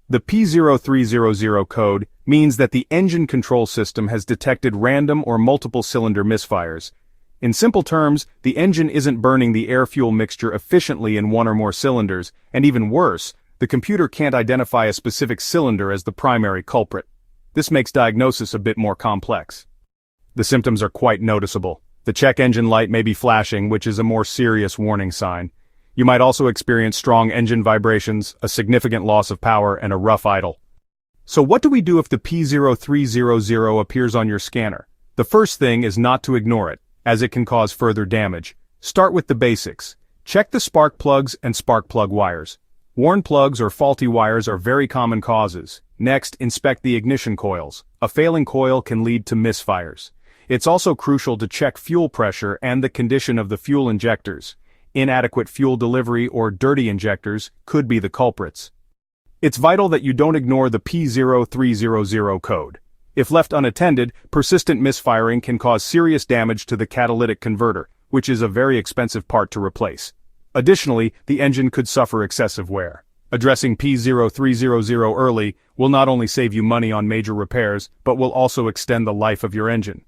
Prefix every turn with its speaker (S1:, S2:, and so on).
S1: The P0300 code means that the engine control system has detected random or multiple cylinder misfires. In simple terms, the engine isn't burning the air-fuel mixture efficiently in one or more cylinders, and even worse, the computer can't identify a specific cylinder as the primary culprit. This makes diagnosis a bit more complex. The symptoms are quite noticeable. The check engine light may be flashing, which is a more serious warning sign. You might also experience strong engine vibrations, a significant loss of power, and a rough idle. So what do we do if the P0300 appears on your scanner? The first thing is not to ignore it, as it can cause further damage. Start with the basics. Check the spark plugs and spark plug wires. Worn plugs or faulty wires are very common causes. Next, inspect the ignition coils. A failing coil can lead to misfires. It's also crucial to check fuel pressure and the condition of the fuel injectors. Inadequate fuel delivery or dirty injectors could be the culprits. It's vital that you don't ignore the P0300 code. If left unattended, persistent misfiring can cause serious damage to the catalytic converter, which is a very expensive part to replace. Additionally, the engine could suffer excessive wear. Addressing P0300 early will not only save you money on major repairs, but will also extend the life of your engine.